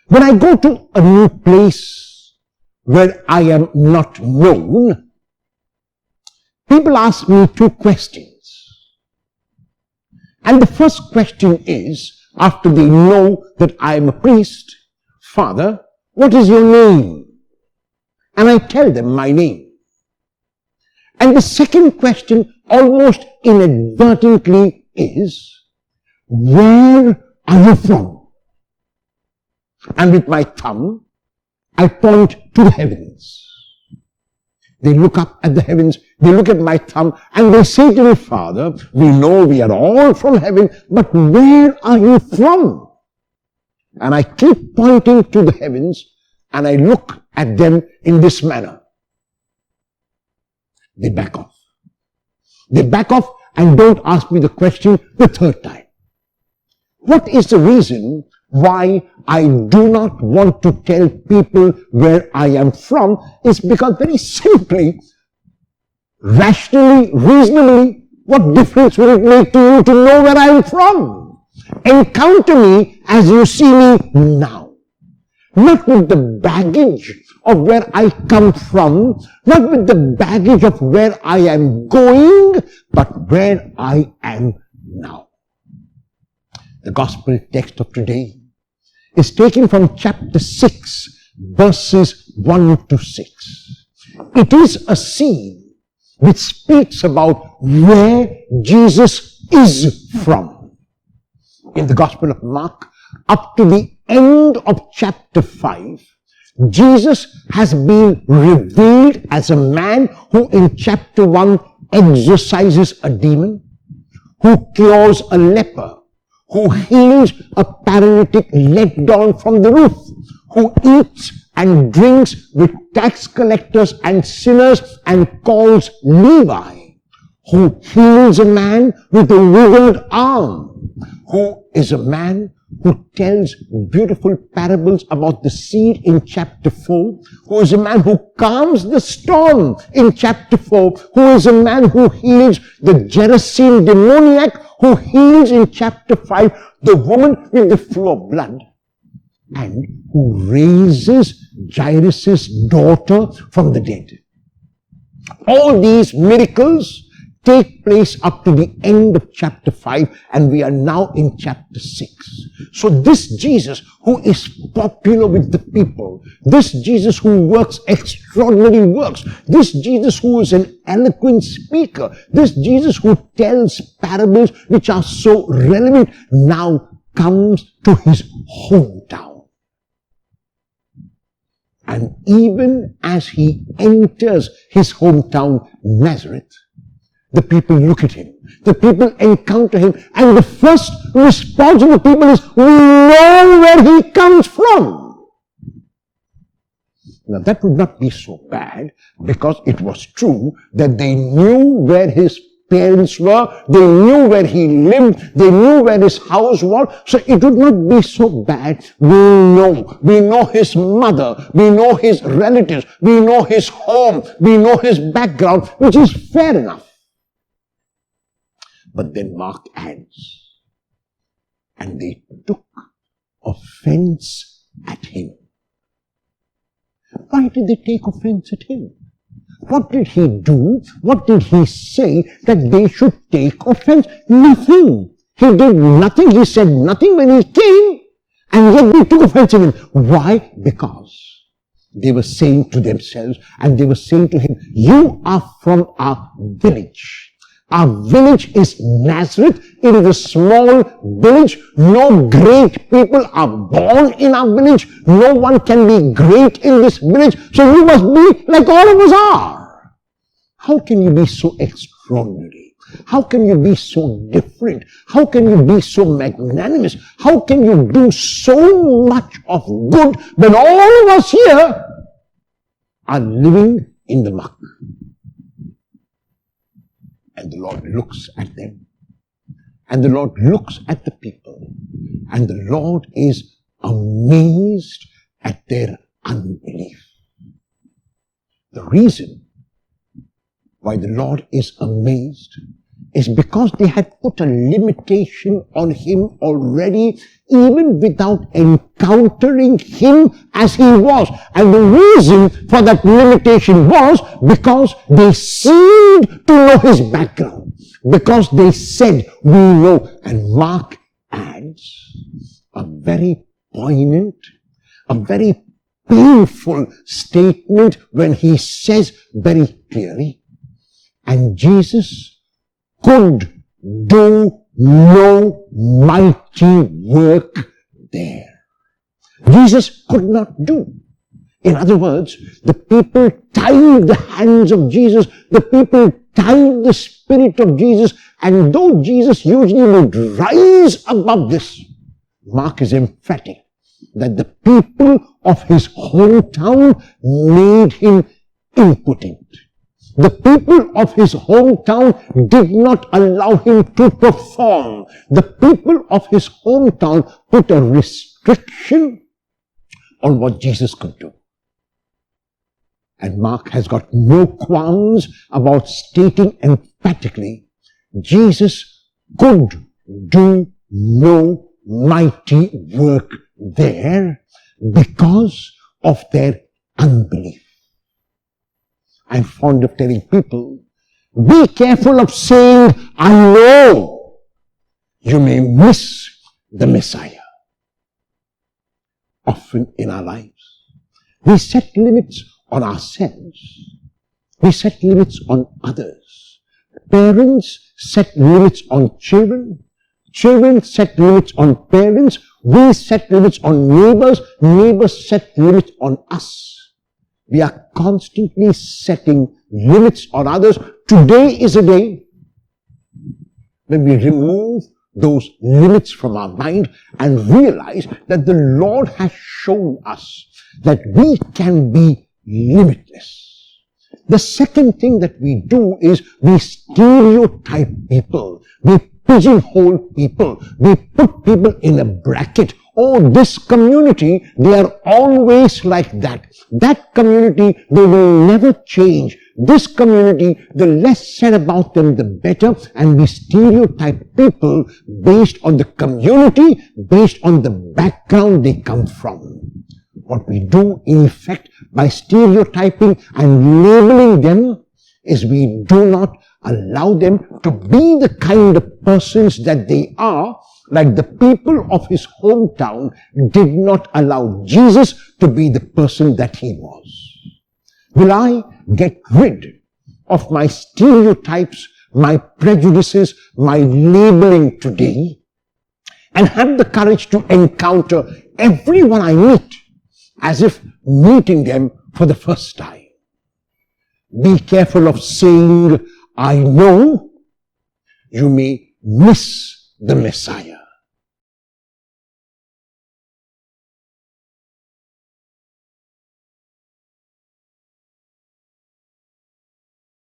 When I go to a new place where I am not known, people ask me two questions. And the first question is, after they know that I am a priest, Father, what is your name? And I tell them my name. And the second question, almost inadvertently, is, where are you from? And with my thumb, I point to the heavens. They look up at the heavens, they look at my thumb, and they say to me, Father, we know we are all from heaven, but where are you from? And I keep pointing to the heavens, and I look at them in this manner. They back off. They back off and don't ask me the question the third time. What is the reason why I do not want to tell people where I am from? Is because very simply, rationally, reasonably, what difference will it make to you to know where I am from? Encounter me as you see me now. Not with the baggage of where I come from, not with the baggage of where I am going, but where I am now. The gospel text of today is taken from chapter 6, verses 1 to 6. It is a scene which speaks about where Jesus is from. In the Gospel of Mark, up to the end of chapter 5, Jesus has been revealed as a man who in chapter 1 exorcises a demon, who cures a leper, who heals a paralytic let down from the roof, who eats and drinks with tax collectors and sinners and calls Levi, who heals a man with a withered arm, who is a man who tells beautiful parables about the seed in chapter 4, who is a man who calms the storm in chapter 4, who is a man who heals the Gerasene demoniac, who heals in chapter 5 the woman with the flow of blood, and who raises Jairus' daughter from the dead. All these miracles take place up to the end of chapter 5, and we are now in chapter 6. So this Jesus who is popular with the people, this Jesus who works extraordinary works, this Jesus who is an eloquent speaker, this Jesus who tells parables which are so relevant, now comes to his hometown. And even as he enters his hometown, Nazareth, the people look at him, the people encounter him, and the first response of the people is, we know where he comes from. Now that would not be so bad, because it was true that they knew where his parents were, they knew where he lived, they knew where his house was, so it would not be so bad. We know his mother, we know his relatives, we know his home, we know his background, which is fair enough. But then Mark adds, and they took offense at him. Why did they take offense at him? What did he do? What did he say that they should take offense? Nothing. He did nothing. He said nothing when he came, and yet they took offense at him. Why? Because they were saying to themselves, and they were saying to him, you are from our village. Our village is Nazareth. It is a small village. No great people are born in our village. No one can be great in this village. So you must be like all of us are. How can you be so extraordinary? How can you be so different? How can you be so magnanimous? How can you do so much of good when all of us here are living in the muck? And the Lord looks at them, and the Lord looks at the people, and the Lord is amazed at their unbelief. The reason why the Lord is amazed is because they had put a limitation on him already, even without encountering him as he was. And the reason for that limitation was because they seemed to know his background. Because they said, we know. And Mark adds a very poignant, a very painful statement when he says very clearly, and Jesus could do no mighty work there. Jesus could not do. In other words, the people tied the hands of Jesus, the people tied the spirit of Jesus, and though Jesus usually would rise above this, Mark is emphatic that the people of his hometown made him impotent. The people of his hometown did not allow him to perform. The people of his hometown put a restriction on what Jesus could do. And Mark has got no qualms about stating emphatically, Jesus could do no mighty work there because of their unbelief. I'm fond of telling people, be careful of saying, I know. You may miss the Messiah. Often in our lives, we set limits on ourselves. We set limits on others. Parents set limits on children. Children set limits on parents. We set limits on neighbors. Neighbors set limits on us. We are constantly setting limits on others. Today is a day when we remove those limits from our mind and realize that the Lord has shown us that we can be limitless. The second thing that we do is we stereotype people. We pigeonhole people. We put people in a bracket. Oh, this community, they are always like that. That community, they will never change. This community, the less said about them, the better. And we stereotype people based on the community, based on the background they come from. What we do, in effect, by stereotyping and labeling them is we do not allow them to be the kind of persons that they are, like the people of his hometown did not allow Jesus to be the person that he was. Will I get rid of my stereotypes, my prejudices, my labeling today, and have the courage to encounter everyone I meet as if meeting them for the first time? Be careful of saying, I know. You may miss the Messiah.